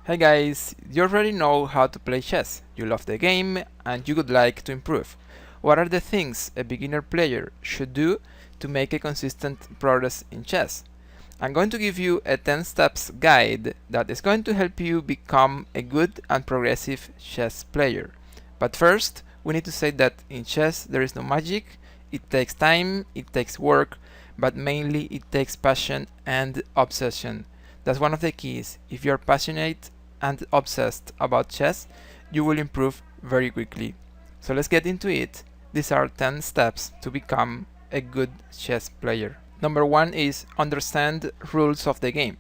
Hey guys, you already know how to play chess. You love the game and you would like to improve. What are the things a beginner player should do to make a consistent progress in chess? I'm going to give you a 10 steps guide that is going to help you become a good and progressive chess player. But first, we need to say that in chess there is no magic. It takes time, it takes work, but mainly it takes passion and obsession. That's one of the keys. If you're passionate and obsessed about chess, you will improve very quickly. So let's get into it. These are 10 steps to become a good chess player. Number 1 is understand rules of the game.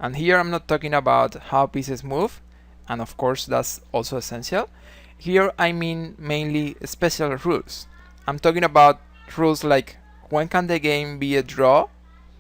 And here I'm not talking about how pieces move, and of course that's also essential. Here I mean mainly special rules. I'm talking about rules like when can the game be a draw,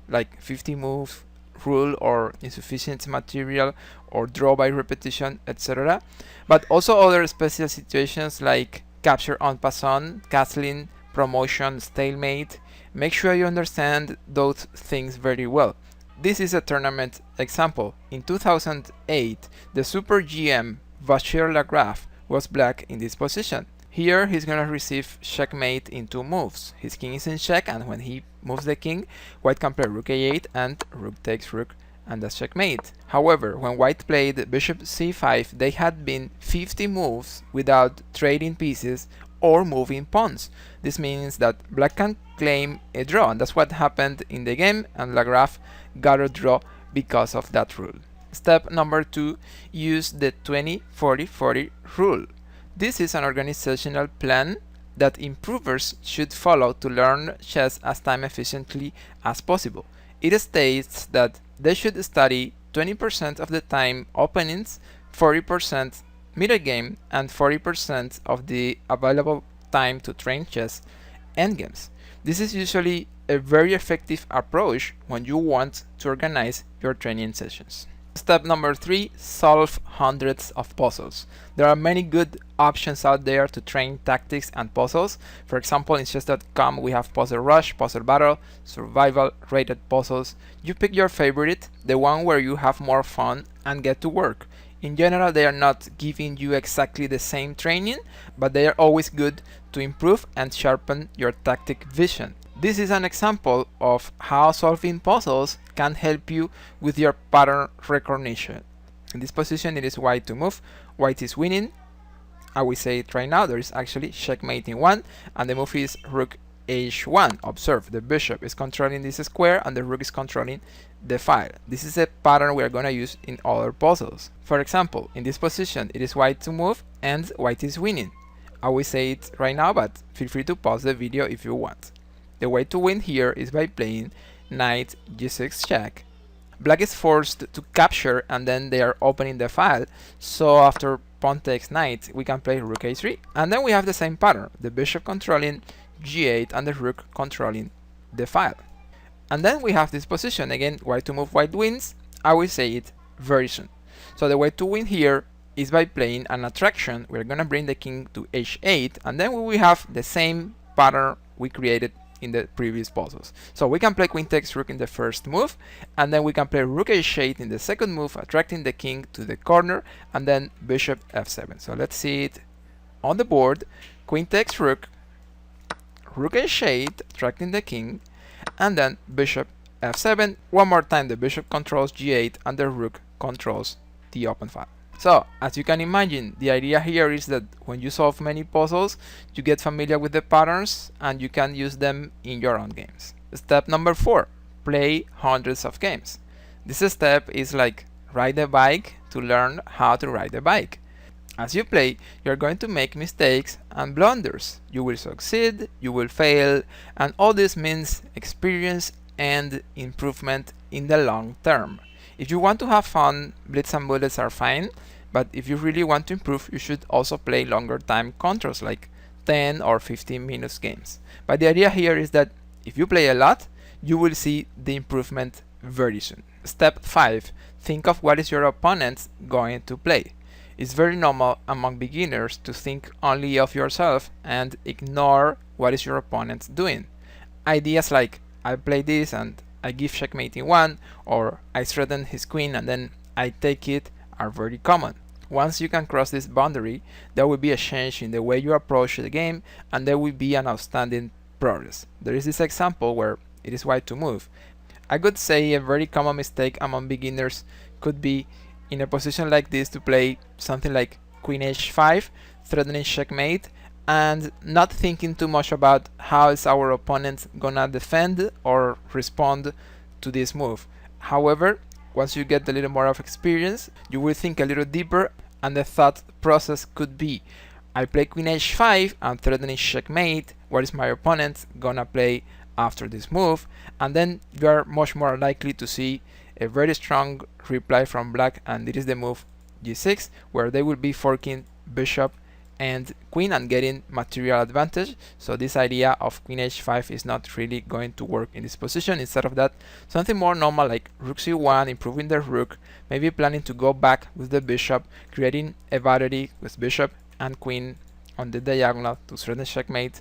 like 50 move rule or insufficient material or draw by repetition, etc. But also other special situations like capture en passant, castling, promotion, stalemate. Make sure you understand those things very well. This is a tournament example. In 2008, the Super GM Bashir Lagrave was black in this position. Here he's gonna receive checkmate in 2 moves. His king is in check, and when he moves the king, white can play rook a8 and rook takes rook, and that's checkmate. However, when white played bishop c5, they had been 50 moves without trading pieces or moving pawns. This means that black can claim a draw, and that's what happened in the game, and Lagrave got a draw because of that rule. Step number 2, use the 20-40-40 rule. This is an organizational plan that improvers should follow to learn chess as time efficiently as possible. It states that they should study 20% of the time openings, 40% middle game, and 40% of the available time to train chess endgames. This is usually a very effective approach when you want to organize your training sessions. Step number 3, solve hundreds of puzzles. There are many good options out there to train tactics and puzzles. For example, in chess.com we have Puzzle Rush, Puzzle Battle, Survival, Rated Puzzles. You pick your favorite, the one where you have more fun, and get to work. In general, they are not giving you exactly the same training, but they are always good to improve and sharpen your tactic vision. This is an example of how solving puzzles can help you with your pattern recognition. In this position it is white to move, white is winning. I will say it right now, there is actually checkmate in 1, and the move is rook h1. Observe, the bishop is controlling this square and the rook is controlling the file. This is a pattern we are going to use in other puzzles. For example, in this position it is white to move and white is winning. I will say it right now, but feel free to pause the video if you want. The way to win here is by playing knight g6 check. Black is forced to capture and then they are opening the file, so after pawn takes knight we can play rook a3, and then we have the same pattern, the bishop controlling g8 and the rook controlling the file. And then we have this position again, white to move, white wins. I will say it very soon. So the way to win here is by playing an attraction. We're gonna bring the king to h8, and then we will have the same pattern we created in the previous puzzles. So we can play queen takes rook in the first move, and then we can play rook h8 in the second move, attracting the king to the corner, and then bishop f7. So let's see it on the board. Queen takes rook, rook h8, attracting the king, and then bishop f7. One more time, the bishop controls g8 and the rook controls the open file. So, as you can imagine, the idea here is that when you solve many puzzles, you get familiar with the patterns and you can use them in your own games. Step number 4, play hundreds of games. This step is like ride a bike to learn how to ride a bike. As you play, you're going to make mistakes and blunders. You will succeed, you will fail, and all this means experience and improvement in the long term. If you want to have fun, blitz and bullets are fine, but if you really want to improve, you should also play longer time controls like 10 or 15 minutes games. But the idea here is that if you play a lot, you will see the improvement very soon. Step 5, think of what is your opponent going to play. It's very normal among beginners to think only of yourself and ignore what is your opponent doing. Ideas like, I play this and I give checkmate in 1, or I threaten his queen and then I take it are very common. Once you can cross this boundary, there will be a change in the way you approach the game, and there will be an outstanding progress. There is this example where it is white to move. I could say a very common mistake among beginners could be in a position like this to play something like queen h5, threatening checkmate, and not thinking too much about how is our opponent gonna defend or respond to this move. However, once you get a little more of experience, you will think a little deeper, and the thought process could be, I play queen h5 and threatening checkmate, what is my opponent gonna play after this move? And then you are much more likely to see a very strong reply from black, and it is the move g6, where they will be forking bishop and queen and getting material advantage. So this idea of queen h5 is not really going to work in this position. Instead of that, something more normal like rook c1, improving the rook, maybe planning to go back with the bishop, creating a battery with bishop and queen on the diagonal to threaten checkmate.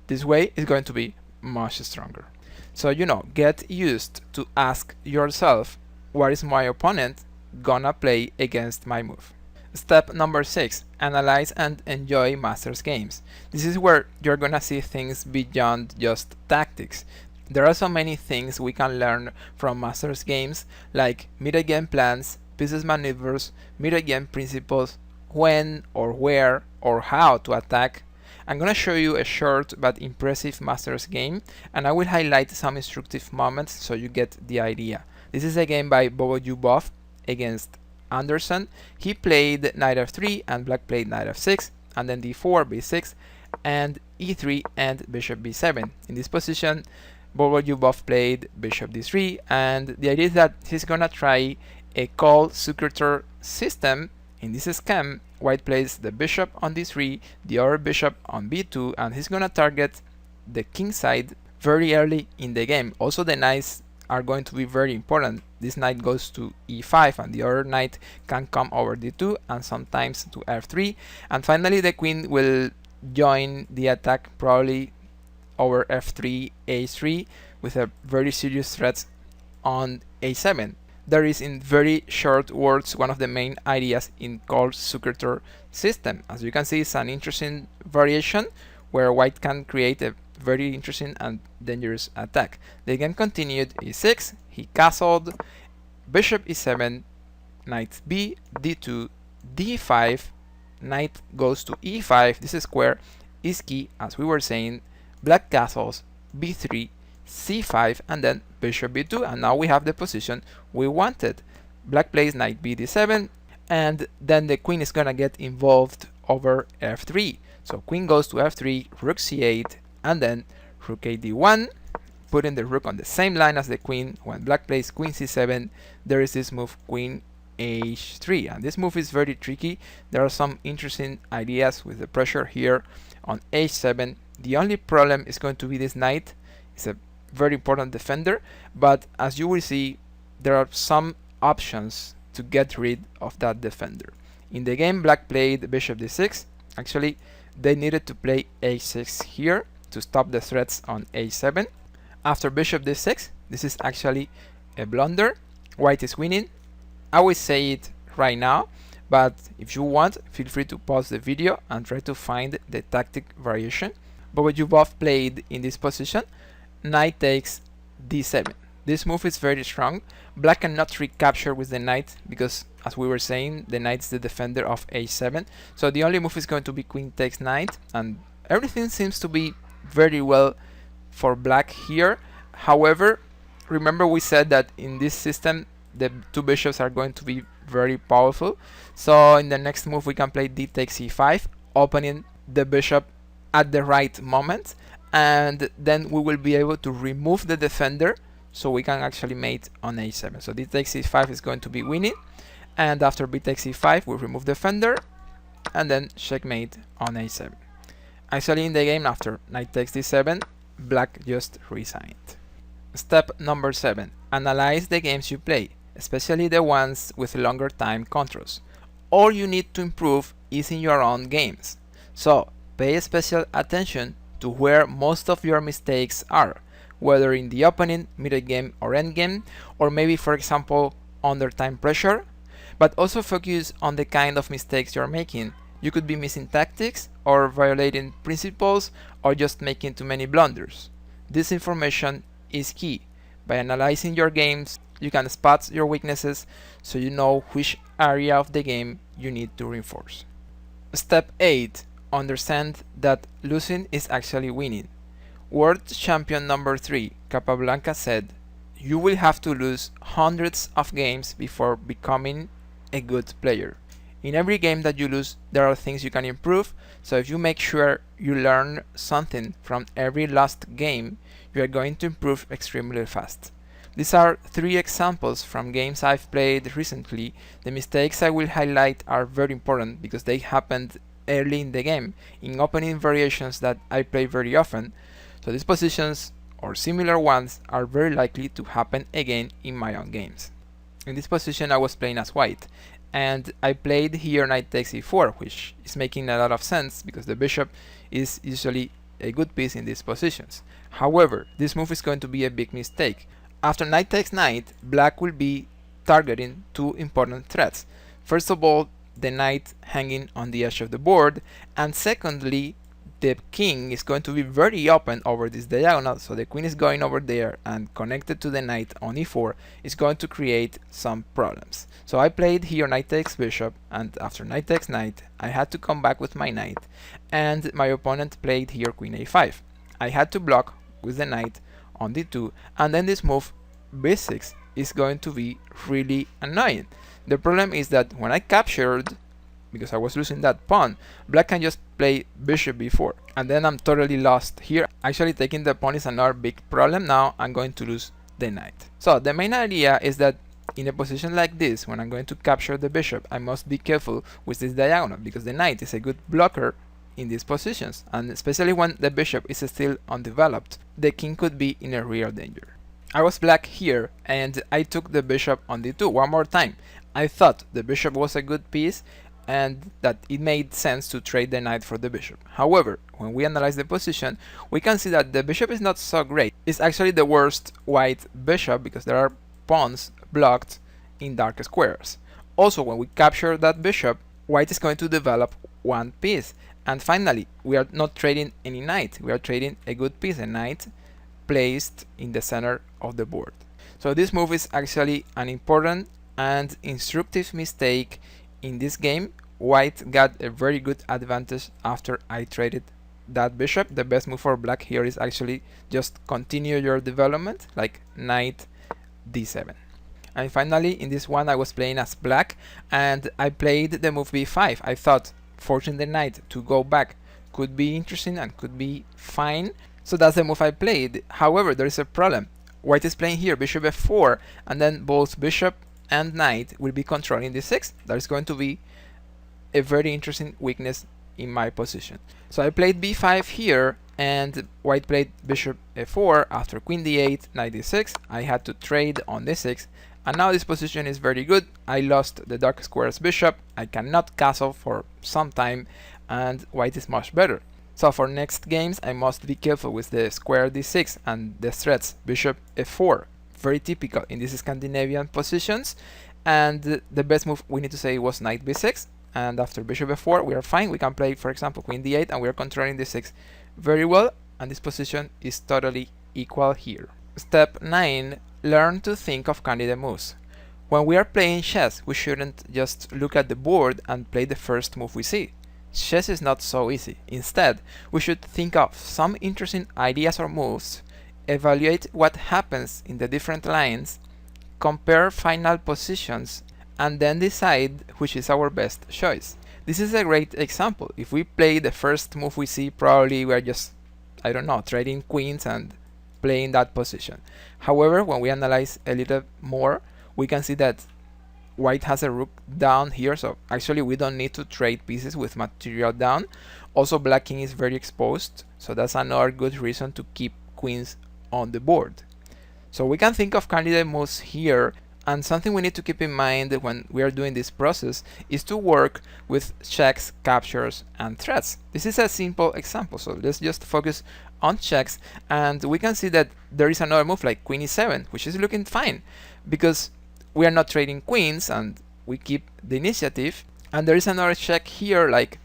This way is going to be much stronger. So get used to ask yourself, what is my opponent gonna play against my move? Step number 6. Analyze and enjoy Masters games. This is where you're gonna see things beyond just tactics. There are so many things we can learn from Masters games, like mid-game plans, pieces maneuvers, mid-game principles, when or where or how to attack. I'm gonna show you a short but impressive Masters game, and I will highlight some instructive moments so you get the idea. This is a game by Bobo against Anderson. He played knight f3 and black played knight f6, and then d4, b6, and e3 and bishop b7. In this position, Bobo played bishop d3, and the idea is that he's gonna try a call successor system. In this scheme, white plays the bishop on d3, the other bishop on b2, and he's gonna target the king side very early in the game. Also, the knights are going to be very important. This knight goes to e5, and the other knight can come over d2 and sometimes to f3, and finally the queen will join the attack probably over f3, a3, with a very serious threat on a7. There is, in very short words, one of the main ideas in called successor system. As you can see, it's an interesting variation where white can create a very interesting and dangerous attack. The game continued e6, he castled, bishop e7, knight b, d2, d5, knight goes to e5, this square is key, as we were saying, black castles, b3, c5, and then bishop b2, and now we have the position we wanted. Black plays knight b d7, and then the queen is gonna get involved over f3. So queen goes to f3, rook c8, and then rook a d1, putting the rook on the same line as the queen. When black plays queen c7, there is this move queen h3, and this move is very tricky. There are some interesting ideas with the pressure here on h7. The only problem is going to be this knight. It's a very important defender, but as you will see, there are some options to get rid of that defender. In the game, black played bishop d6. Actually, they needed to play a6 here to stop the threats on a7. After bishop d6, this is actually a blunder. White is winning. I will say it right now, but if you want, feel free to pause the video and try to find the tactic variation. But what you both played in this position, knight takes d7. This move is very strong. Black cannot recapture with the knight because, as we were saying, the knight is the defender of a7. So the only move is going to be queen takes knight, and everything seems to be very well for black here. However, remember we said that in this system the two bishops are going to be very powerful. So in the next move we can play d takes e5, opening the bishop at the right moment, and then we will be able to remove the defender so we can actually mate on a7. So d takes e5 is going to be winning, and after b takes e5 we remove the defender and then checkmate on a7. Actually, in the game, after knight takes d7, black just resigned. Step number 7. Analyze the games you play, especially the ones with longer time controls. All you need to improve is in your own games. So pay special attention to where most of your mistakes are, whether in the opening, middle game, or end game, or maybe, for example, under time pressure. but also focus on the kind of mistakes you're making. You could be missing tactics, or violating principles, or just making too many blunders. This information is key. By analyzing your games, you can spot your weaknesses so you know which area of the game you need to reinforce. Step 8. Understand that losing is actually winning. World champion number 3, Capablanca, said, "You will have to lose hundreds of games before becoming a good player. In every game that you lose, there are things you can improve, so if you make sure you learn something from every lost game, you are going to improve extremely fast." These are 3 examples from games I've played recently. The mistakes I will highlight are very important because they happened early in the game, in opening variations that I play very often, so these positions or similar ones are very likely to happen again in my own games. In this position I was playing as white, and I played here knight takes e4, which is making a lot of sense because the bishop is usually a good piece in these positions. However, this move is going to be a big mistake. After knight takes knight, black will be targeting 2 important threats. First of all, the knight hanging on the edge of the board, and secondly, the king is going to be very open over this diagonal, so the queen is going over there and connected to the knight on e4 is going to create some problems. So I played here knight takes bishop, and after knight takes knight I had to come back with my knight, and my opponent played here queen a5. I had to block with the knight on d2, and then this move b6 is going to be really annoying. The problem is that when I captured, because I was losing that pawn, black can just play bishop b4, and then I'm totally lost here. Actually, taking the pawn is another big problem. Now I'm going to lose the knight. So the main idea is that in a position like this, when I'm going to capture the bishop, I must be careful with this diagonal, because the knight is a good blocker in these positions, and especially when the bishop is still undeveloped, the king could be in a real danger. I was black here, and I took the bishop on d2 one more time. I thought the bishop was a good piece, and that it made sense to trade the knight for the bishop. However, when we analyze the position, we can see that the bishop is not so great. It's actually the worst white bishop because there are pawns blocked in dark squares. Also, when we capture that bishop, white is going to develop one piece. And finally, we are not trading any knight, we are trading a good piece, a knight placed in the center of the board. So this move is actually an important and instructive mistake in this game. White got a very good advantage after I traded that bishop. The best move for black here is actually just continue your development, like knight d7. And finally, in this one I was playing as black, and I played the move b5. I thought forcing the knight to go back could be interesting and could be fine, so that's the move I played. However, there is a problem. White is playing here bishop f4, and then both bishop and knight will be controlling d6. That is going to be a very interesting weakness in my position. So I played b5 here, and white played bishop f4. After queen d8, knight d6, I had to trade on d6, and now this position is very good. I lost the dark square's bishop, I cannot castle for some time, and white is much better. So for next games I must be careful with the square d6 and the threats bishop f4. Very typical in these Scandinavian positions, and the best move we need to say was knight b6, and after bishop f4 we are fine. We can play, for example, queen d8, and we are controlling d6 very well, and this position is totally equal here. Step 9. Learn to think of candidate moves. When we are playing chess, we shouldn't just look at the board and play the first move we see. Chess is not so easy. Instead, we should think of some interesting ideas or moves, evaluate what happens in the different lines, compare final positions, and then decide which is our best choice. This is a great example. If we play the first move we see, probably we are just, I don't know, trading queens and playing that position. However, when we analyze a little more, we can see that white has a rook down here, so actually we don't need to trade pieces with material down. Also, black king is very exposed, so that's another good reason to keep queens on the board. So we can think of candidate moves here, and something we need to keep in mind when we are doing this process is to work with checks, captures, and threats. This is a simple example, so let's just focus on checks, and we can see that there is another move like queen e7, which is looking fine because we are not trading queens, and we keep the initiative, and there is another check here like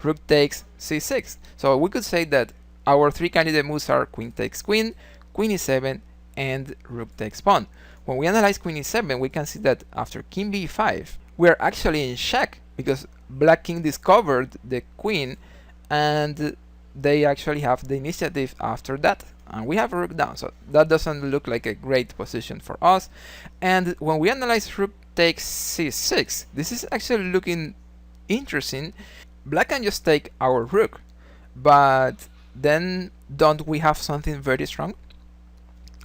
rook takes c6. So we could say that our three candidate moves are queen takes queen, queen e7, and rook takes pawn. When we analyze queen e7, we can see that after king b5, we are actually in check because black king discovered the queen and they actually have the initiative after that, and we have rook down, so that doesn't look like a great position for us. And when we analyze rook takes c6, this is actually looking interesting. Black can just take our rook, but then don't we have something very strong?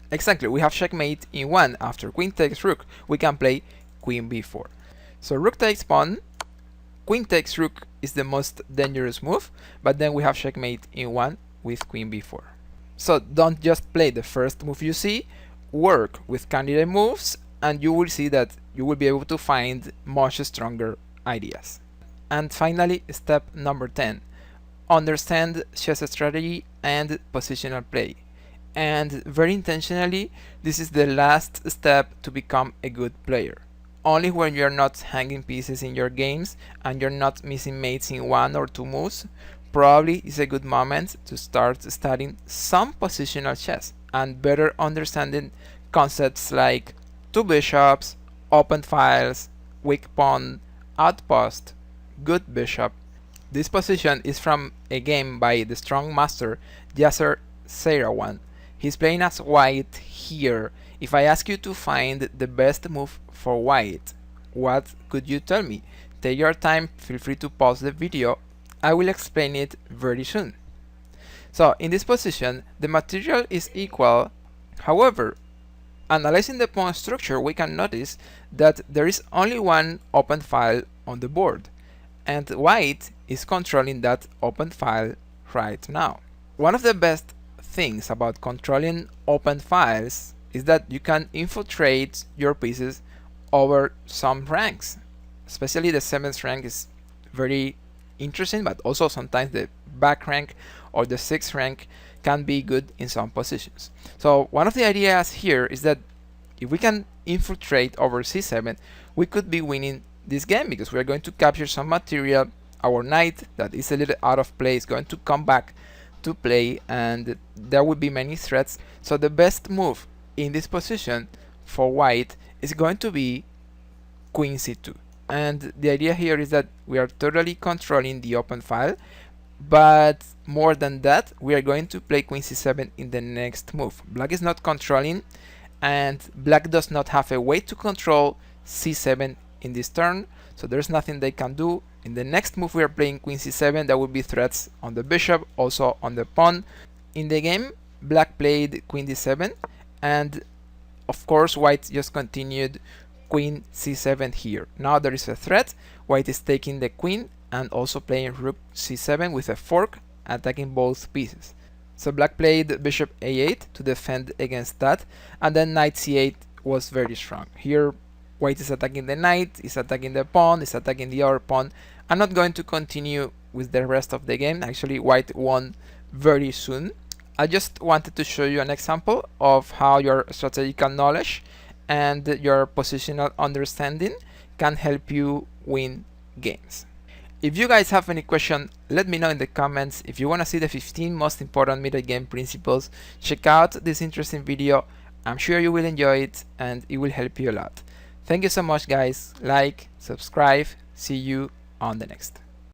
Exactly, we have checkmate in 1. After queen takes rook, we can play queen b4. So rook takes pawn, queen takes rook is the most dangerous move, but then we have checkmate in 1 with queen b4. So don't just play the first move you see, work with candidate moves, and you will see that you will be able to find much stronger ideas. And finally, step number 10. Understand chess strategy and positional play. And very intentionally, this is the last step to become a good player. Only when you're not hanging pieces in your games and you're not missing mates in 1 or 2 moves, probably is a good moment to start studying some positional chess and better understanding concepts like 2 bishops, open files, weak pawn, outpost, good bishop. This position is from a game by the strong master Yasser Seirawan. He's playing as white here. If I ask you to find the best move for white, what could you tell me? Take your time, feel free to pause the video. I will explain it very soon. So in this position, the material is equal. However, analyzing the pawn structure, we can notice that there is only one open file on the board, and white is controlling that open file right now. One of the best things about controlling open files is that you can infiltrate your pieces over some ranks. Especially the 7th rank is very interesting, but also sometimes the back rank or the 6th rank can be good in some positions. So one of the ideas here is that if we can infiltrate over c7, we could be winning this game because we are going to capture some material. Our knight that is a little out of play is going to come back to play, and there will be many threats. So the best move in this position for white is going to be queen c2. And the idea here is that we are totally controlling the open file, but more than that, we are going to play queen c7 in the next move. Black is not controlling, and black does not have a way to control c7 in this turn, so there's nothing they can do. In the next move we are playing queen c7, there will be threats on the bishop, also on the pawn. In the game, black played queen d7, and of course white just continued queen c7 here. Now there is a threat. White is taking the queen and also playing rook c7 with a fork, attacking both pieces. So black played bishop a8 to defend against that, and then knight c8 was very strong. Here white is attacking the knight, is attacking the pawn, is attacking the other pawn. I'm not going to continue with the rest of the game. Actually, white won very soon. I just wanted to show you an example of how your strategical knowledge and your positional understanding can help you win games. If you guys have any question, let me know in the comments. If you want to see the 15 most important middle game principles, check out this interesting video. I'm sure you will enjoy it and it will help you a lot. Thank you so much guys. Like, subscribe, see you on the next.